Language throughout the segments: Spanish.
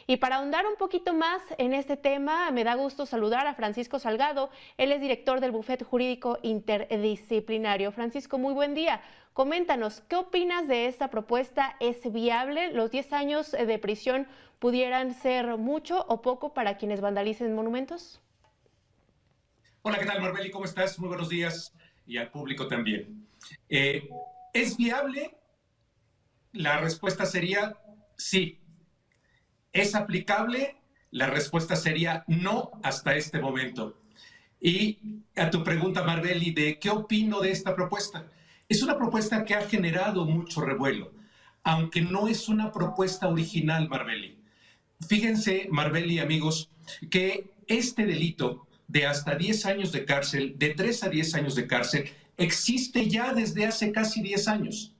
Y para ahondar un poquito más en este tema, me da gusto saludar a Francisco Salgado. Él es director del Bufete Jurídico Interdisciplinario. Francisco, muy buen día. Coméntanos, ¿qué opinas de esta propuesta? ¿Es viable? ¿Los 10 años de prisión pudieran ser mucho o poco para quienes vandalicen monumentos? Hola, ¿qué tal, Marbeli? ¿Cómo estás? Muy buenos días y al público también. ¿Es viable? La respuesta sería sí. ¿Es aplicable? La respuesta sería no hasta este momento. Y a tu pregunta, Marbeli, de qué opino de esta propuesta. Es una propuesta que ha generado mucho revuelo, aunque no es una propuesta original, Marbeli. Fíjense, Marbeli, amigos, que este delito de hasta 10 años de cárcel, de 3 a 10 años de cárcel, existe ya desde hace casi 10 años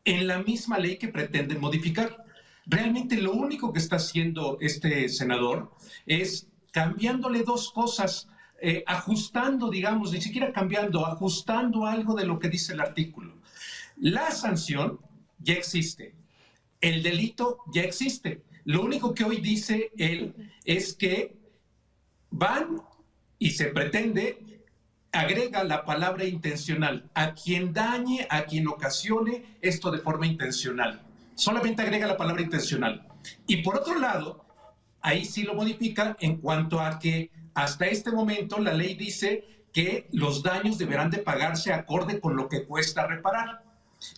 en la misma ley que pretenden modificar. Realmente lo único que está haciendo este senador es cambiándole dos cosas, ajustando, digamos, ni siquiera cambiando, ajustando algo de lo que dice el artículo. La sanción ya existe, el delito ya existe. Lo único que hoy dice él es que van y se pretende, agrega la palabra intencional, a quien dañe, a quien ocasione esto de forma intencional. Solamente agrega la palabra intencional. Y por otro lado, ahí sí lo modifica en cuanto a que hasta este momento la ley dice que los daños deberán de pagarse acorde con lo que cuesta reparar.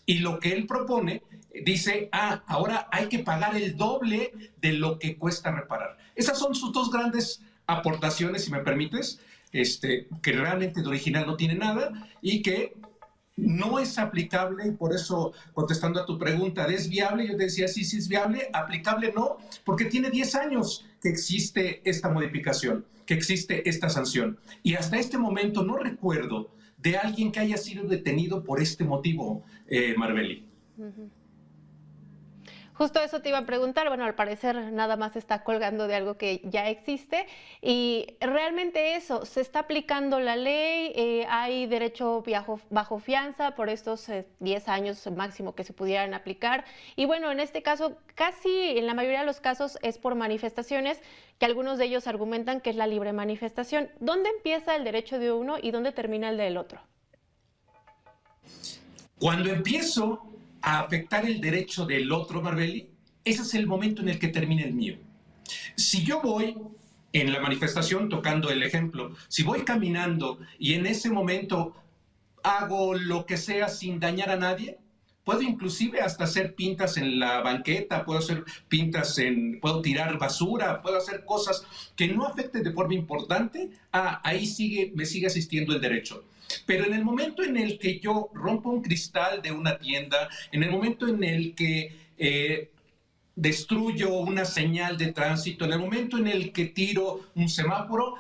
Y lo que él propone dice, ahora hay que pagar el doble de lo que cuesta reparar. Esas son sus dos grandes aportaciones, si me permites, que realmente de original no tiene nada y que no es aplicable, y por eso, contestando a tu pregunta, ¿es viable? Yo te decía, sí, sí es viable, aplicable no, porque tiene 10 años que existe esta modificación, que existe esta sanción. Y hasta este momento no recuerdo de alguien que haya sido detenido por este motivo, Marbeli. Justo eso te iba a preguntar. Bueno, al parecer nada más está colgando de algo que ya existe y realmente eso, se está aplicando la ley, hay derecho bajo fianza por estos 10 años máximo que se pudieran aplicar y bueno, en este caso casi en la mayoría de los casos es por manifestaciones que algunos de ellos argumentan que es la libre manifestación. ¿Dónde empieza el derecho de uno y dónde termina el del otro? Cuando empiezo a afectar el derecho del otro, Marbeli, ese es el momento en el que termina el mío. Si yo voy en la manifestación, tocando el ejemplo, si voy caminando y en ese momento hago lo que sea sin dañar a nadie, puedo inclusive hasta hacer pintas en la banqueta, puedo hacer puedo tirar basura, puedo hacer cosas que no afecten de forma importante, ahí me sigue asistiendo el derecho. Pero en el momento en el que yo rompo un cristal de una tienda, en el momento en el que destruyo una señal de tránsito, en el momento en el que tiro un semáforo,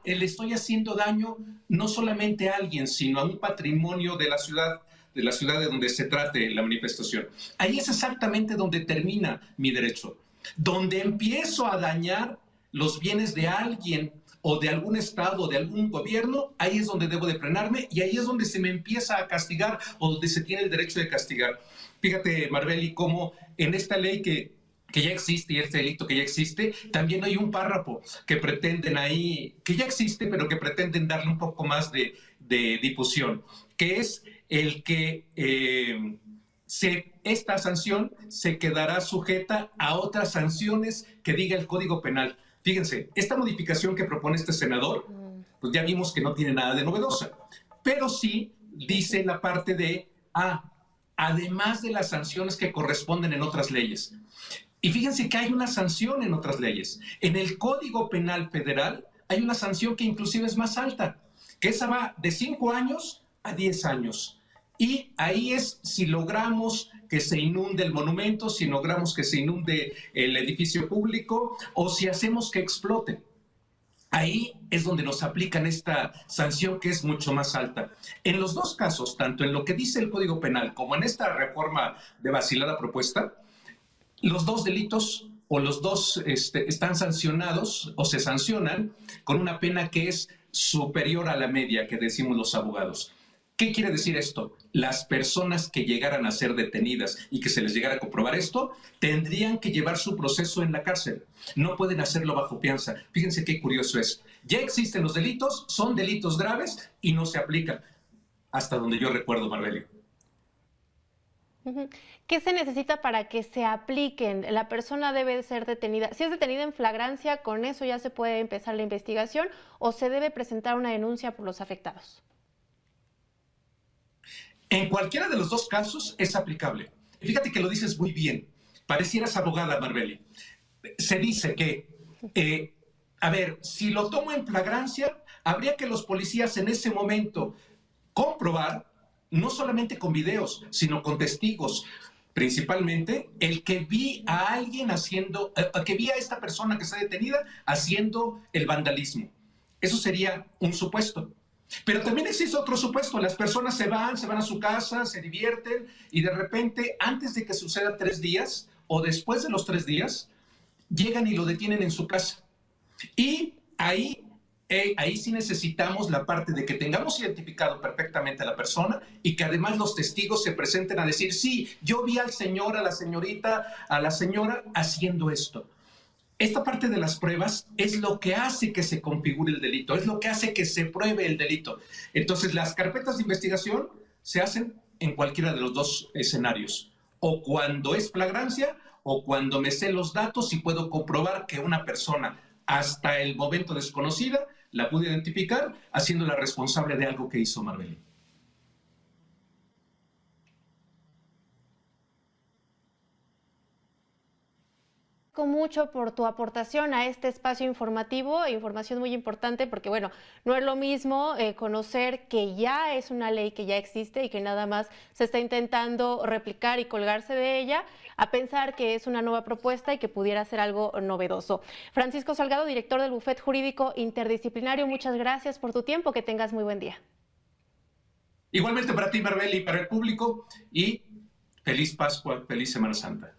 le estoy haciendo daño no solamente a alguien, sino a un patrimonio de la ciudad de donde se trate la manifestación. Ahí es exactamente donde termina mi derecho, donde empiezo a dañar los bienes de alguien o de algún estado, de algún gobierno, ahí es donde debo de frenarme y ahí es donde se me empieza a castigar o donde se tiene el derecho de castigar. Fíjate, Marbeli, cómo en esta ley que ya existe y este delito que ya existe, también hay un párrafo que pretenden ahí, que ya existe, pero que pretenden darle un poco más de difusión, que es el que esta sanción se quedará sujeta a otras sanciones que diga el Código Penal. Fíjense, esta modificación que propone este senador, pues ya vimos que no tiene nada de novedosa, pero sí dice la parte de, además de las sanciones que corresponden en otras leyes. Y fíjense que hay una sanción en otras leyes. En el Código Penal Federal hay una sanción que inclusive es más alta, que esa va de 5 años a 10 años. Y ahí es si logramos que se inunde el monumento, si logramos que se inunde el edificio público o si hacemos que explote. Ahí es donde nos aplican esta sanción que es mucho más alta. En los dos casos, tanto en lo que dice el Código Penal como en esta reforma de vacilada propuesta, los dos delitos o los dos están sancionados o se sancionan con una pena que es superior a la media que decimos los abogados. ¿Qué quiere decir esto? Las personas que llegaran a ser detenidas y que se les llegara a comprobar esto, tendrían que llevar su proceso en la cárcel. No pueden hacerlo bajo fianza. Fíjense qué curioso es. Ya existen los delitos, son delitos graves y no se aplican. Hasta donde yo recuerdo, Marbeli. ¿Qué se necesita para que se apliquen? La persona debe ser detenida. Si es detenida en flagrancia, ¿con eso ya se puede empezar la investigación o se debe presentar una denuncia por los afectados? En cualquiera de los dos casos es aplicable. Fíjate que lo dices muy bien. Parecieras abogada, Marbeli. Se dice que, a ver, si lo tomo en flagrancia, habría que los policías en ese momento comprobar, no solamente con videos, sino con testigos, principalmente el que vi a alguien haciendo, que vi a esta persona que está detenida haciendo el vandalismo. Eso sería un supuesto. Pero también existe otro supuesto, las personas se van a su casa, se divierten y de repente, antes de que suceda 3 días o después de los 3 días, llegan y lo detienen en su casa. Y ahí sí necesitamos la parte de que tengamos identificado perfectamente a la persona y que además los testigos se presenten a decir, sí, yo vi al señor, a la señorita, a la señora haciendo esto. Esta parte de las pruebas es lo que hace que se configure el delito, es lo que hace que se pruebe el delito. Entonces, las carpetas de investigación se hacen en cualquiera de los dos escenarios, o cuando es flagrancia, o cuando me sé los datos y puedo comprobar que una persona, hasta el momento desconocida, la pude identificar haciéndola responsable de algo que hizo Marbeli. Mucho por tu aportación a este espacio informativo, información muy importante porque bueno, no es lo mismo conocer que ya es una ley que ya existe y que nada más se está intentando replicar y colgarse de ella, a pensar que es una nueva propuesta y que pudiera ser algo novedoso. Francisco Salgado, director del Bufete Jurídico Interdisciplinario, muchas gracias por tu tiempo, que tengas muy buen día. Igualmente para ti, Marbeli, y para el público, y feliz Pascua, feliz Semana Santa.